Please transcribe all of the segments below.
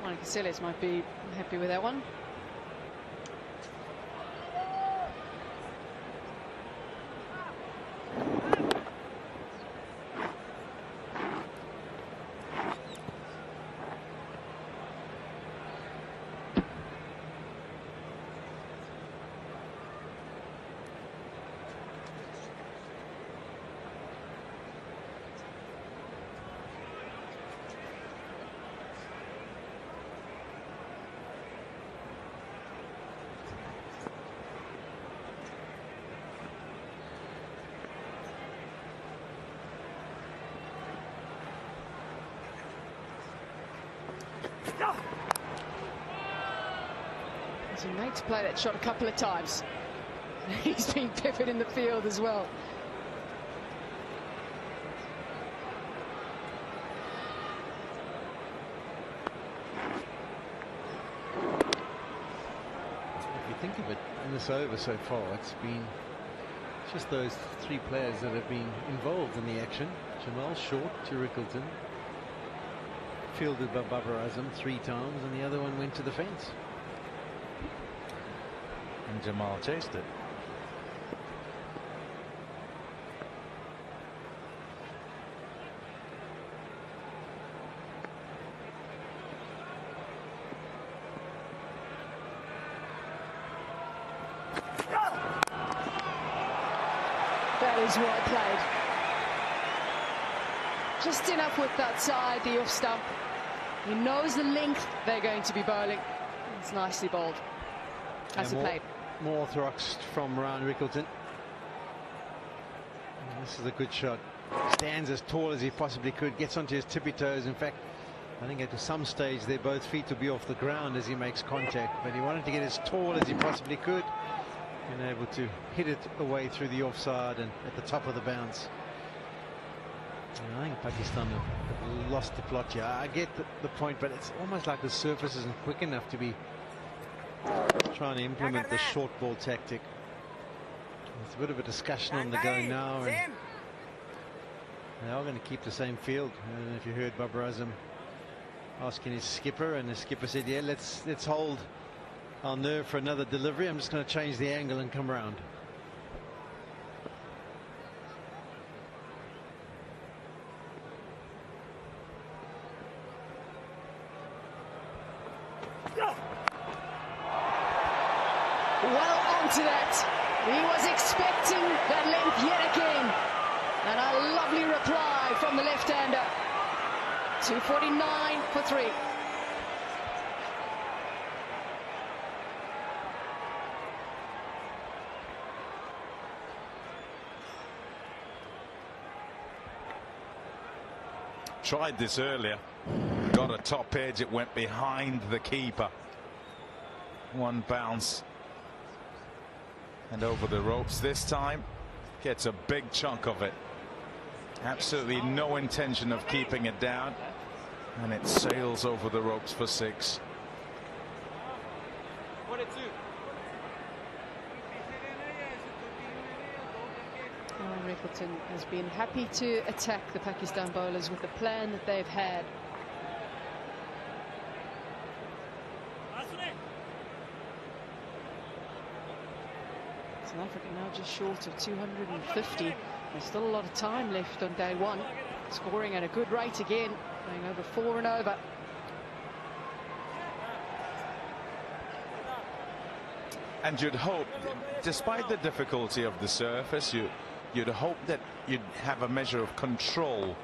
Monica Seles might be happy with that one. He's made to play that shot a couple of times. He's been peppered in the field as well. If you think of it, in this over so far, it's been just those three players that have been involved in the action. Jamal short to Rickleton, fielded by Babar Azam 3 times, and the other one went to the fence. And Jamal chased it. That is well played. Just enough width outside the off stump. He knows the length they're going to be bowling. It's nicely bowled. As it played. More orthodox from Ryan Rickleton. And this is a good shot. Stands as tall as he possibly could, gets onto his tippy toes. In fact, I think at some stage their both feet will be off the ground as he makes contact, but he wanted to get as tall as he possibly could and able to hit it away through the offside and at the top of the bounce. And I think Pakistan have lost the plot here. I get the point, but it's almost like the surface isn't quick enough to be trying to implement the short ball tactic. There's a bit of a discussion on the go now, and they are going to keep the same field. And if you heard Babar Azam asking his skipper, and the skipper said, yeah, let's hold our nerve for another delivery. I'm just going to change the angle and come round. Well onto that. He was expecting that length yet again. And a lovely reply from the left-hander. 249 for 3. Tried this earlier. Got a top edge. It went behind the keeper. One bounce. And over the ropes this time. Gets a big chunk of it. Absolutely no intention of keeping it down. And it sails over the ropes for 6. Rickleton has been happy to attack the Pakistan bowlers with the plan that they've had. South Africa now just short of 250. There's still a lot of time left on day one. Scoring at a good rate again, going over 4 and over. And you'd hope, despite the difficulty of the surface, you'd hope that you'd have a measure of control.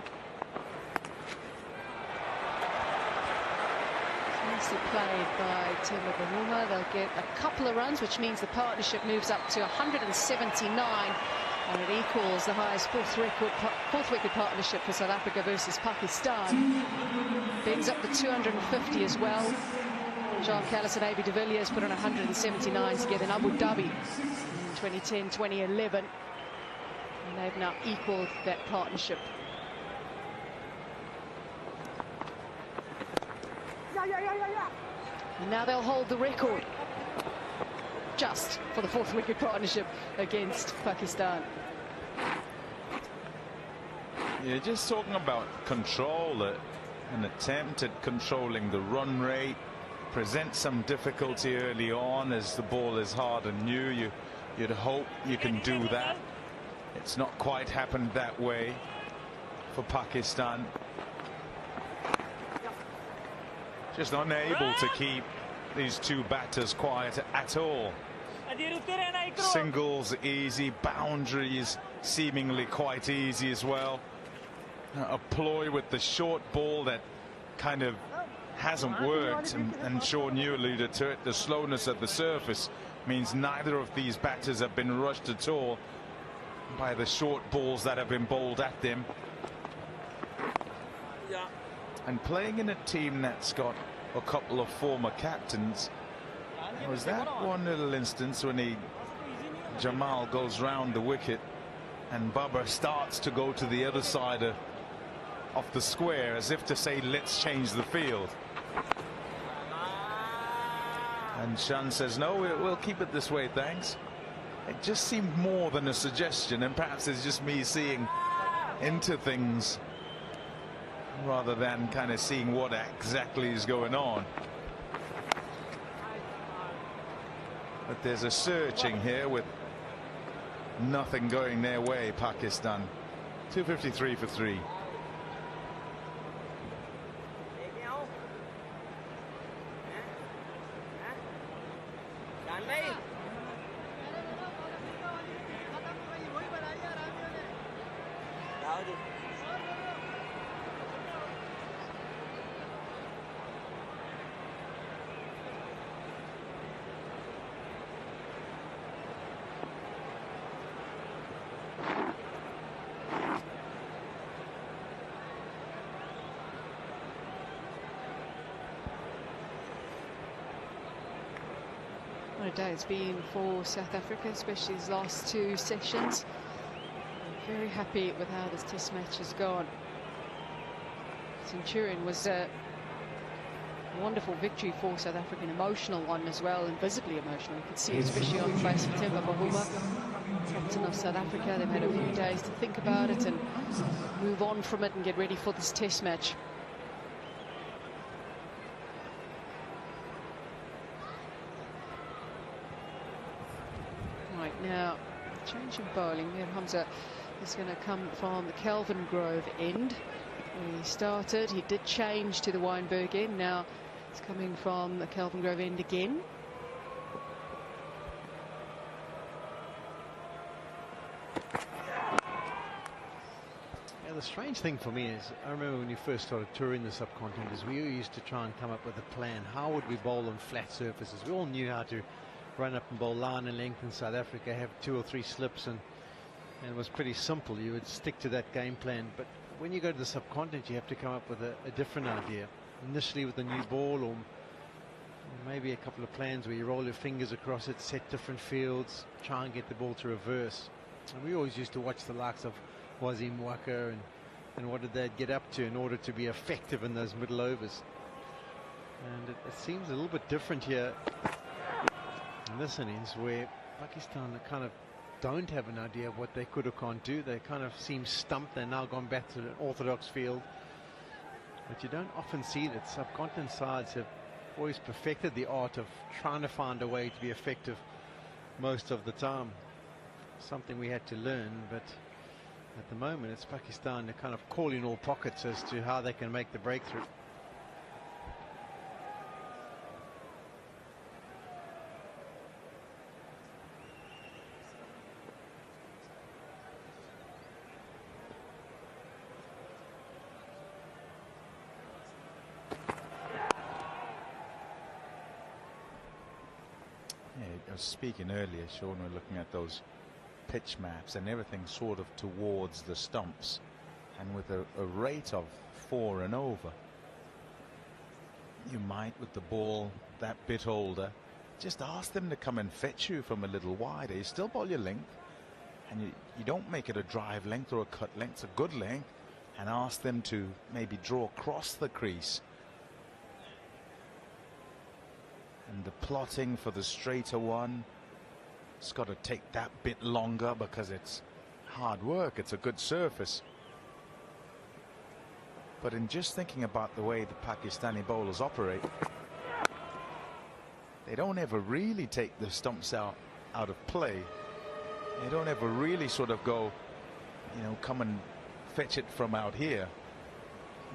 Nicely played by Themba Bavuma. They'll get a couple of runs, which means the partnership moves up to 179, and it equals the highest fourth wicket partnership for South Africa versus Pakistan. Bends up to 250 as well. John Callis and AB de Villiers put on 179 together in Abu Dhabi in 2010-2011. And they've now equaled that partnership. And now they'll hold the record just for the fourth wicket partnership against Pakistan. You're just talking about control, an attempt at controlling the run rate, present some difficulty early on as the ball is hard and new. You'd hope you can do that. It's not quite happened that way for Pakistan. Just unable to keep these two batters quiet at all. Singles easy, boundaries seemingly quite easy as well. A ploy with the short ball that kind of hasn't worked, and Sean, you alluded to it. The slowness of the surface means neither of these batters have been rushed at all by the short balls that have been bowled at them. And playing in a team that's got a couple of former captains, there was that one little instance when Jamal goes round the wicket and Babar starts to go to the other side of the square as if to say, let's change the field. And Shan says, no, we'll keep it this way, thanks. It just seemed more than a suggestion, and perhaps it's just me seeing into things rather than kind of seeing what exactly is going on. But there's a searching here with nothing going their way, Pakistan. 253 for 3. What a day it's been for South Africa, especially these last two sessions. I'm very happy with how this test match has gone. Centurion was a wonderful victory for South Africa, an emotional one as well, and visibly emotional. You could see it especially on the face of Themba Bavuma, captain of South Africa. They've had a few days to think about it and move on from it and get ready for this test match. Now, change in bowling. Mir Hamza is going to come from the Kelvin Grove end. He started, he did change to the Wynberg end. Now it's coming from the Kelvin Grove end again. Yeah, the strange thing for me is, I remember when you first started touring the subcontinent, is we used to try and come up with a plan. How would we bowl on flat surfaces? We all knew how to run up and bowl line and length in South Africa, have 2 or 3 slips, and it was pretty simple. You would stick to that game plan. But when you go to the subcontinent, you have to come up with a different idea. Initially with a new ball, or maybe a couple of plans where you roll your fingers across it, set different fields, try and get the ball to reverse. And we always used to watch the likes of Wasim Waka and what did they get up to in order to be effective in those middle overs. And it seems a little bit different here in this innings, where Pakistan kind of don't have an idea of what they could or can't do. They kind of seem stumped. They're now gone back to an orthodox field, but you don't often see that. Subcontinent sides have always perfected the art of trying to find a way to be effective most of the time. Something we had to learn, but at the moment it's Pakistan to kind of call in all pockets as to how they can make the breakthrough. I was speaking earlier, Sean, we're looking at those pitch maps and everything sort of towards the stumps, and with a rate of 4 and over, you might, with the ball that bit older, just ask them to come and fetch you from a little wider. You still bowl your length, and you don't make it a drive length or a cut length, it's a good length, and ask them to maybe draw across the crease. And the plotting for the straighter one, it's got to take that bit longer because it's hard work. It's a good surface. But in just thinking about the way the Pakistani bowlers operate, they don't ever really take the stumps out of play. They don't ever really sort of go, you know, come and fetch it from out here.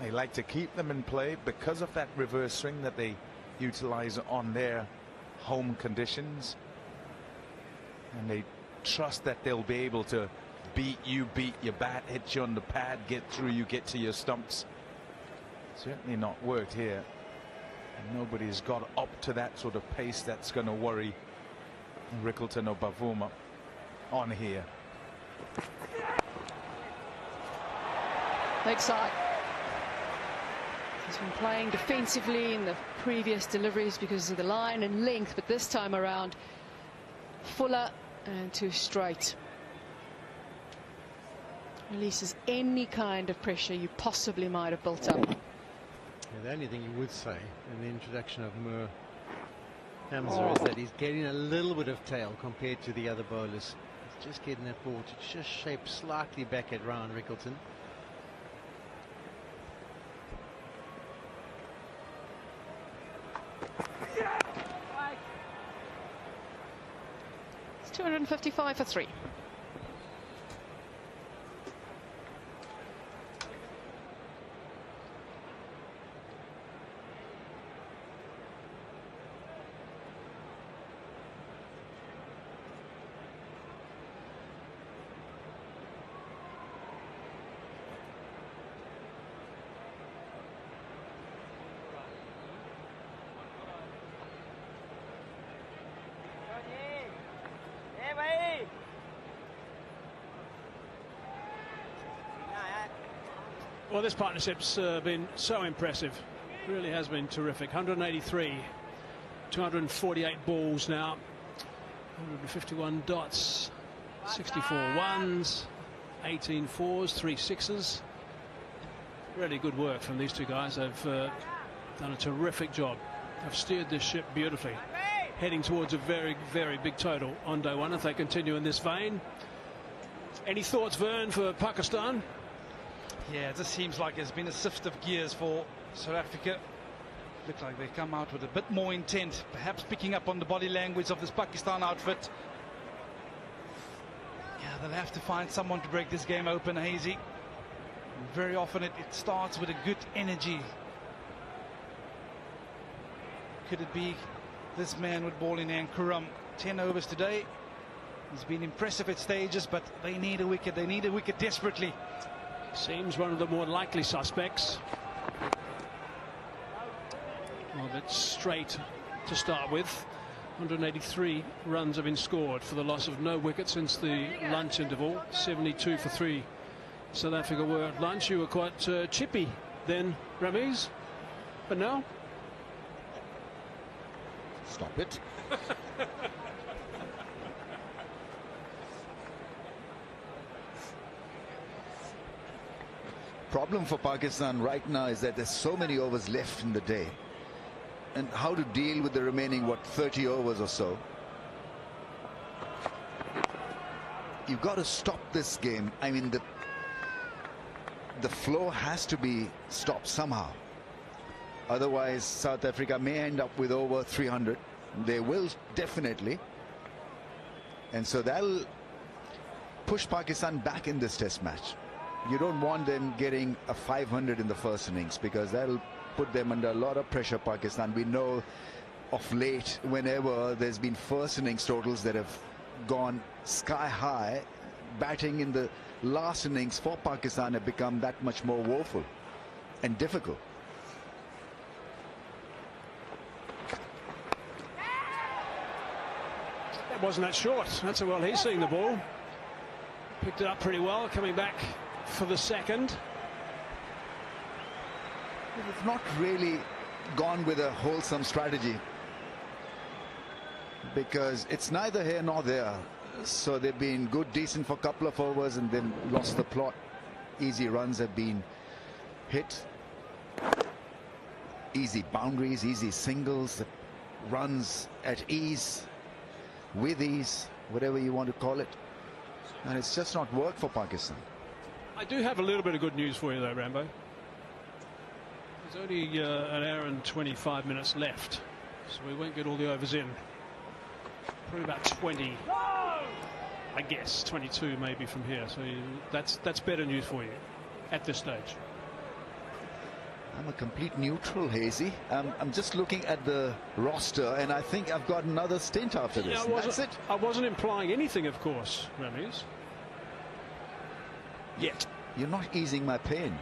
They like to keep them in play because of that reverse swing that they utilize on their home conditions, and they trust that they'll be able to beat your bat, hit you on the pad, get through you, get to your stumps. Certainly not worked here, and nobody's got up to that sort of pace that's going to worry Rickleton or Bavuma on here. Leg side. He's been playing defensively in the previous deliveries because of the line and length, but this time around fuller and too straight. Releases any kind of pressure you possibly might have built up. Yeah, the only thing you would say in the introduction of Mir Hamza is that he's getting a little bit of tail compared to the other bowlers. He's just getting that ball to just shape slightly back at round Rickleton. It's 255 for 3. Well, this partnership's been so impressive. Really has been terrific. 183, 248 balls now, 151 dots, 64 ones, 18 fours, 3 sixes. Really good work from these two guys. They've done a terrific job. They've steered this ship beautifully, heading towards a very, very big total on day one if they continue in this vein. Any thoughts, Vern, for Pakistan? Yeah, it just seems like there's been a shift of gears for South Africa. Looks like they come out with a bit more intent, perhaps picking up on the body language of this Pakistan outfit. Yeah, they'll have to find someone to break this game open, Hazy. And very often it starts with a good energy. Could it be this man with ball in hand, Kuram? 10 overs today. He's been impressive at stages, but they need a wicket. They need a wicket desperately. Seems one of the more likely suspects. Well, a bit straight to start with. 183 runs have been scored for the loss of no wicket since the lunch interval. 72 for 3. South Africa were at lunch. You were quite chippy then, Ramiz. But now? Stop it. Problem for Pakistan right now is that there's so many overs left in the day, and how to deal with the remaining 30 overs or so. You've got to stop this game. I mean, the flow has to be stopped somehow, otherwise South Africa may end up with over 300. They will definitely, and so that'll push Pakistan back in this test match. You don't want them getting a 500 in the first innings, because that'll put them under a lot of pressure, Pakistan. We know of late, whenever there's been first innings totals that have gone sky high, batting in the last innings for Pakistan have become that much more woeful and difficult. That wasn't that short. That's how well he's seeing the ball. Picked it up pretty well, coming back for the second. They've not really gone with a wholesome strategy, because it's neither here nor there. So they've been good, decent for a couple of overs, and then lost the plot. Easy runs have been hit, easy boundaries, easy singles, runs at ease, with ease, whatever you want to call it, and it's just not worked for Pakistan. I do have a little bit of good news for you though, Rambo. There's only an hour and 25 minutes left, so we won't get all the overs in. Probably about 20, I guess 22 maybe from here. So that's better news for you at this stage. I'm a complete neutral, Hazy. I'm just looking at the roster, and I think I've got another stint after this. Yeah, That's it. I wasn't implying anything, of course, Ramiz. Yet. You're not easing my pain.